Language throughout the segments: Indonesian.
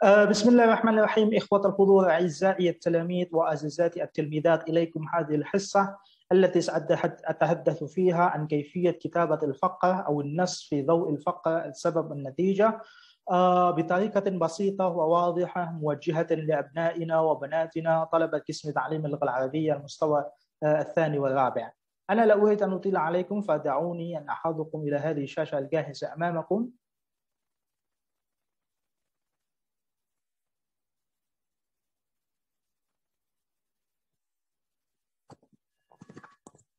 بسم الله الرحمن الرحيم إخوة الحضور أعزائي التلاميذ وعزيزاتي التلميذات إليكم هذه الحصة التي سأتحدث فيها عن كيفية كتابة الفقرة أو النص في ضوء الفقرة السبب والنتيجة بطريقة بسيطة وواضحة موجهة لأبنائنا وبناتنا طلبة قسم تعليم اللغة العربية المستوى الثاني والرابع. أنا لا أريد أن أطيل عليكم فدعوني أن أحضركم إلى هذه الشاشة الجاهزة أمامكم.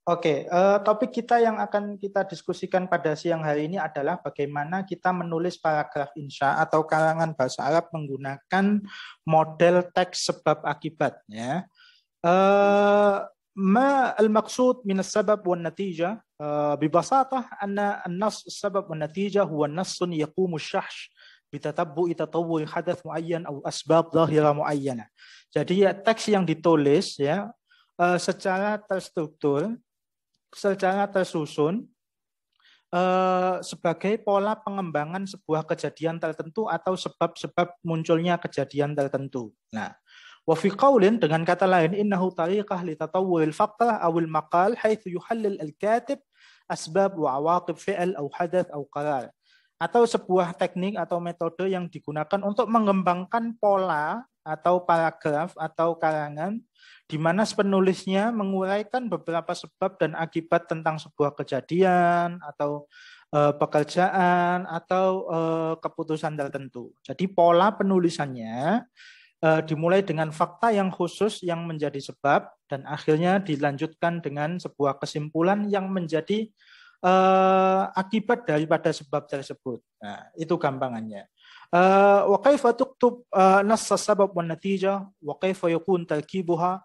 Oke, topik kita yang akan kita diskusikan pada siang hari ini adalah bagaimana kita menulis paragraf insya atau karangan bahasa Arab menggunakan model teks sebab akibat. Ya. ما المقصود من السبب والنتيجة؟ ببساطة أن النص السبب والنتيجة هو نص يقوم الشرح بتتبع تطور حدث معين أو أسباب ظاهرة معينة. Jadi ya, teks yang ditulis ya secara terstruktur, secara tersusun sebagai pola pengembangan sebuah kejadian tertentu atau sebab-sebab munculnya kejadian tertentu. Nah, wa fi qaulin, dengan kata lain, innahu tariqah li tatawwuril faqrah aw al maqal haitsu yuhallil al katib asbab wa awaqib fi'l aw hadath aw qarar. Atau sebuah teknik atau metode yang digunakan untuk mengembangkan pola atau paragraf atau karangan di mana penulisnya menguraikan beberapa sebab dan akibat tentang sebuah kejadian atau pekerjaan atau keputusan tertentu. Jadi pola penulisannya dimulai dengan fakta yang khusus yang menjadi sebab dan akhirnya dilanjutkan dengan sebuah kesimpulan yang menjadi akibat daripada sebab tersebut. Nah, itu gampangannya. Wa kaifa tuktub nass as-sabab wan natijah wa kaifa yakun tarkibuha.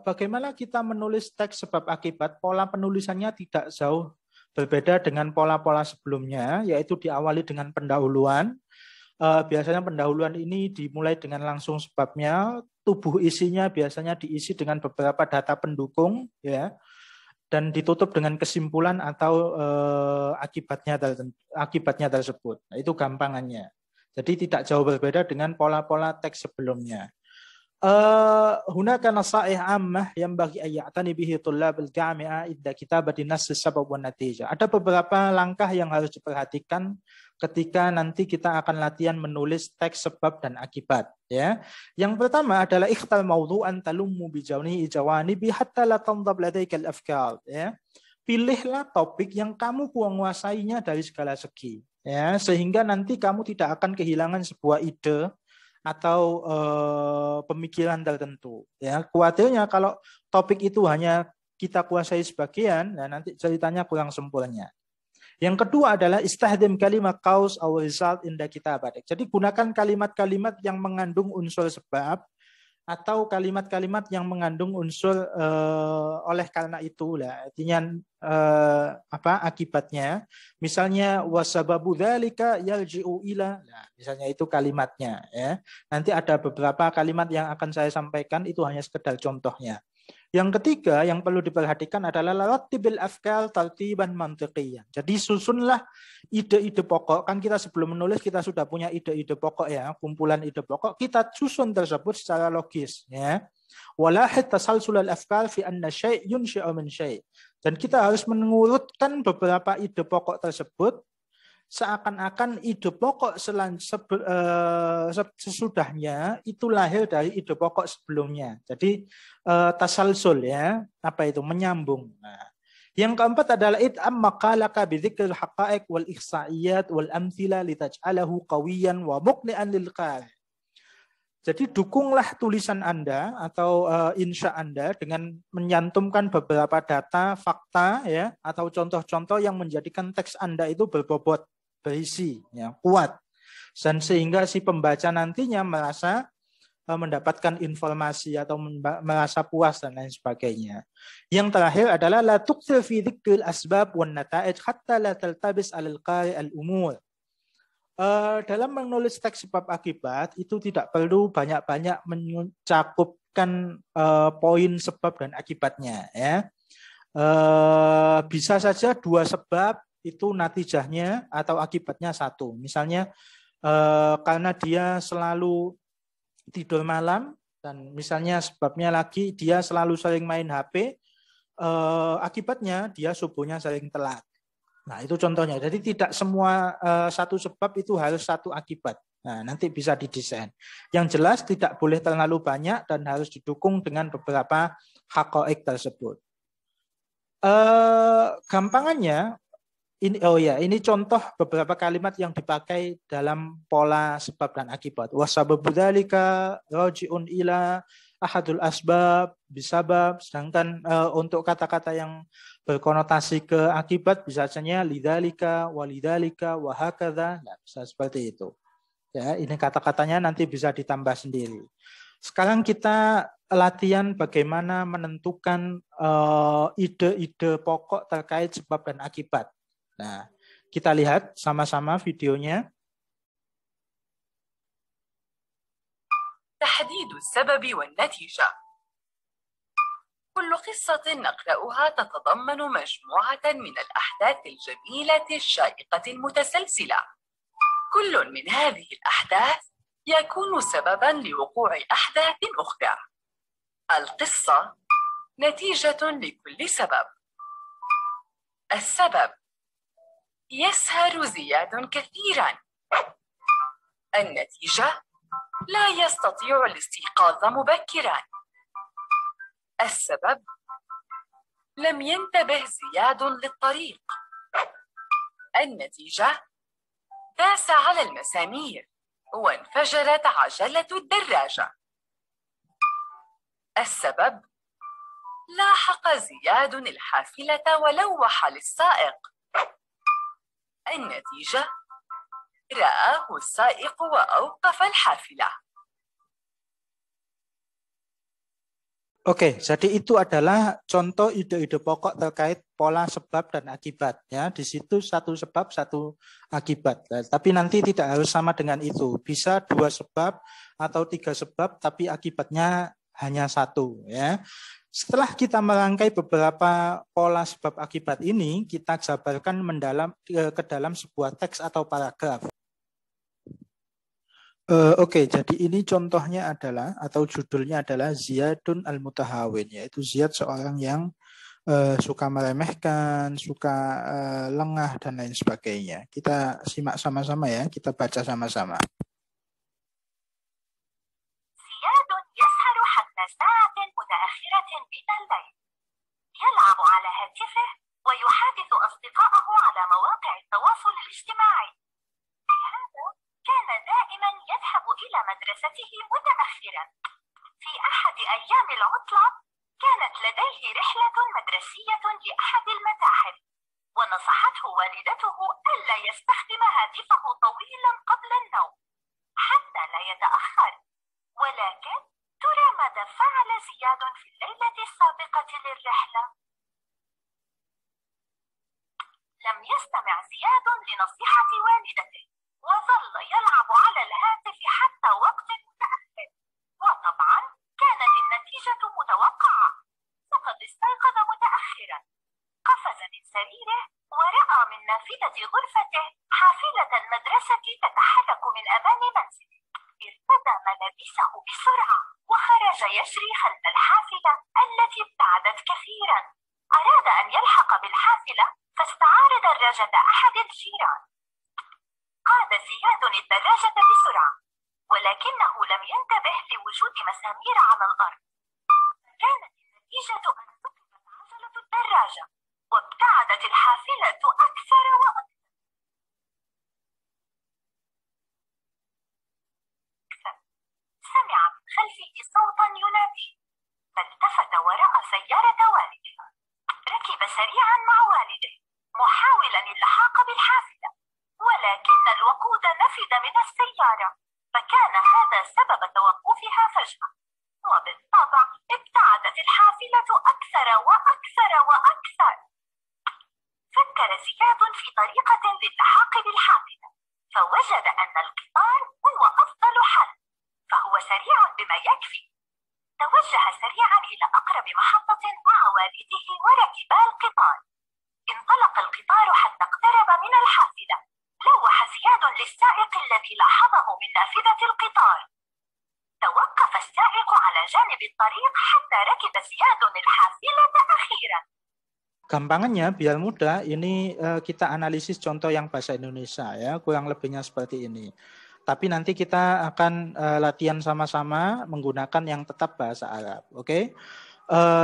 Bagaimana kita menulis teks sebab akibat, pola penulisannya tidak jauh berbeda dengan pola-pola sebelumnya, yaitu diawali dengan pendahuluan. Biasanya pendahuluan ini dimulai dengan langsung sebabnya, tubuh isinya biasanya diisi dengan beberapa data pendukung, ya, dan ditutup dengan kesimpulan atau akibatnya tersebut. Nah, itu gampangannya. Jadi tidak jauh berbeda dengan pola-pola teks sebelumnya. هناك نصائح عامة ينبغي أن يعتني به طلاب الجامعة إذا كتابة نص السبب والنتيجة. Ada beberapa langkah yang harus diperhatikan ketika nanti kita akan latihan menulis teks sebab dan akibat. Ya, yang pertama adalah ikhtar mawdu'an talummu bijawnihi jawanibi hatta la tandab ladaika al-afkar. Ya, pilihlah topik yang kamu menguasainya dari segala segi. Ya, sehingga nanti kamu tidak akan kehilangan sebuah ide atau pemikiran tertentu. Ya, khawatirnya kalau topik itu hanya kita kuasai sebagian, nah nanti ceritanya kurang sempurna. Yang kedua adalah istahdim kalimat qaus atau result inda kitabatik. Jadi gunakan kalimat-kalimat yang mengandung unsur sebab atau kalimat-kalimat yang mengandung unsur oleh karena itu lah, artinya akibatnya. Misalnya wasababu dzalika yarji'u ila, nah, misalnya itu kalimatnya, ya. Nanti ada beberapa kalimat yang akan saya sampaikan, itu hanya sekedar contohnya. Yang ketiga yang perlu diperhatikan adalah rattibil afkar tartiban mantiqiyan. Jadi susunlah ide-ide pokok. Kan kita sebelum menulis kita sudah punya ide-ide pokok, ya, kumpulan ide pokok. Kita susun tersebut secara logis, ya. Walahid tasalsulal afkar fi anna syai' yunshi'u min syai'. Dan kita harus mengurutkan beberapa ide pokok tersebut seakan-akan ide pokok sesudahnya itu lahir dari ide pokok sebelumnya. Jadi tasalsul, ya, apa itu, menyambung. Nah, yang keempat adalah it'am maqalaka bidzikril haqa'iq wal ihsa'iyat wal amthila litaj'alahu qawiyan wa muqni'an lil qari'. Jadi dukunglah tulisan Anda atau insya Anda dengan menyantumkan beberapa data, fakta, ya, atau contoh-contoh yang menjadikan teks Anda itu berbobot, berisi, ya, kuat, dan sehingga si pembaca nantinya merasa mendapatkan informasi atau merasa puas dan lain sebagainya. Yang terakhir adalah la tuqsir fi dzikril asbab wan nata'ij hatta la taltabis 'alal qari' al-umur. Dalam menulis teks sebab akibat itu tidak perlu banyak-banyak mencakupkan poin sebab dan akibatnya, ya. Bisa saja dua sebab itu natijahnya atau akibatnya satu. Misalnya karena dia selalu tidur malam, dan misalnya sebabnya lagi dia selalu sering main HP, akibatnya dia subuhnya sering telat. Nah, itu contohnya. Jadi tidak semua satu sebab itu harus satu akibat. Nah, nanti bisa didesain. Yang jelas tidak boleh terlalu banyak dan harus didukung dengan beberapa haqaiq tersebut. Gampangannya, ini contoh beberapa kalimat yang dipakai dalam pola sebab dan akibat. Wasababu dzalika raji'un ila ahadul asbab bisabab. Sedangkan untuk kata-kata yang berkonotasi ke akibat biasanya lidzalika walidzalika wa hakadza. Nah, bisa seperti itu. Ya, ini kata-katanya nanti bisa ditambah sendiri. Sekarang kita latihan bagaimana menentukan ide-ide pokok terkait sebab dan akibat. Nah, kita lihat sama-sama videonya. تحديد السبب والنتيجة. كل قصة نقرأها تتضمن مجموعة من الأحداث الجميلة الشائقة المتسلسلة. كل من هذه الأحداث يكون سببا لوقوع أحداث أخرى. القصة نتيجة لكل سبب. السبب: يسهر زياد كثيرا. النتيجة: لا يستطيع الاستيقاظ مبكرا. السبب: لم ينتبه زياد للطريق. النتيجة: داس على المسامير وانفجرت عجلة الدراجة. السبب: لاحق زياد الحافلة ولوح للسائق. النتيجة: رآه السائق وأوقف الحافلة. Oke, jadi itu adalah contoh ide-ide pokok terkait pola sebab dan akibat. Ya, di situ satu sebab, satu akibat. Nah, tapi nanti tidak harus sama dengan itu. Bisa 2 sebab atau 3 sebab, tapi akibatnya hanya 1. Ya. Setelah kita merangkai beberapa pola sebab akibat ini, kita jabarkan ke dalam sebuah teks atau paragraf. Oke, jadi ini contohnya adalah, atau judulnya adalah Ziyadun al-Mutahawin, yaitu Ziyad seorang yang suka meremehkan, suka lengah, dan lain sebagainya. Kita simak sama-sama ya, kita baca sama-sama. Ziyadun yasharu hatta sa'atin mutaakhiratin min al-layl. Yal'abu ala hatifihi wa yuhadithu asdiqa'ahu ala mawaqi'i at-tawasul al-ijtima'i. كان دائما يذهب إلى مدرسته متأخرا. في أحد أيام العطلة كانت لديه رحلة مدرسية لأحد المتاحف، ونصحته والدته ألا يستخدم هاتفه طويلا قبل النوم حتى لا يتأخر. ولكن ترى ماذا فعل زياد في الليلة السابقة للرحلة؟ لم يستمع زياد لنصيحة والدته، وظل يلعب على الهاتف حتى وقت متأخر. وطبعا كانت النتيجة متوقعة، فقد استيقظ متأخرا، قفز من سريره ورأى من نافذة غرفته حافلة المدرسة تتحرك من أمام منزله. ارتدى ملابسه بسرعة وخرج يجري خلف الحافلة التي ابتعدت كثيرا. أراد أن يلحق بالحافلة فاستعار دراجة أحد الجيران. قاد زياد الدراجة بسرعة، ولكنه لم ينتبه لوجود مسامير على الأرض. كانت النتيجة أن ثقبت عجلة الدراجة وابتعدت الحافلة أكثر وأكثر. سمع من خلفه صوتا ينادي، فالتفت ورأى سيارة والده. ركب سريعا مع والده محاولا اللحاق بالحافلة، ولكن الوقود نفد من السيارة، فكان هذا سبب توقفها فجأة. وبالطبع ابتعدت الحافلة أكثر وأكثر وأكثر. فكر زياد في طريقة للحاق بالحافلة، فوجد أن القطار هو أفضل حل، فهو سريع بما يكفي. توجه سريعا إلى أقرب محطة مع والده وركبا القطار. انطلق القطار حتى اقترب من الحافلة. لوح زياد للسائق الذي لاحظه من نافذة القطار. توقف السائق على جانب الطريق حتى ركب زياد الحافلة أخيرا. Gampangannya biar mudah, ini kita analisis contoh yang bahasa Indonesia ya, kurang lebihnya seperti ini. Tapi nanti kita akan latihan sama-sama menggunakan yang tetap bahasa Arab. Oke?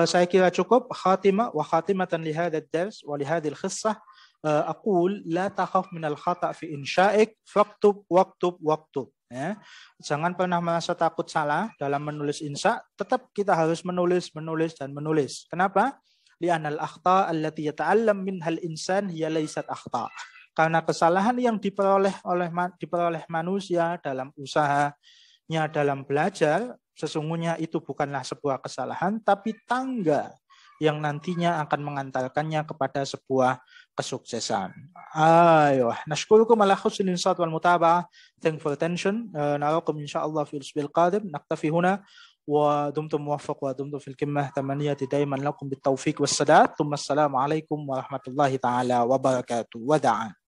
Saya kira cukup. Khatimah wa khatimatan li hadzal dars wa li hadzal qissah aqul la takhaf min al-khata' fi insya'ik faktub waktub. Ya. Jangan pernah merasa takut salah dalam menulis insya, tetap kita harus menulis dan menulis. Kenapa? Li'anal akhta' allati yata'allam minhal insan hiya laysat akhta'. Karena kesalahan yang diperoleh manusia dalam usahanya, dalam belajar, sesungguhnya itu bukanlah sebuah kesalahan, tapi tangga yang nantinya akan mengantarkannya kepada sebuah kesuksesan. Ayo, nashkurukum ala husnil insat wal mutaba'ah. Thank for attention. Narakum insyaallah fil usbil qadim. Naktafi huna wa dumtum muwaffaq wa dumtum fil qimmah. Tamaniyati daiman lakum bit taufiq was sadad. Assalamu alaikum warahmatullahi taala wabarakatuh. Wada'an.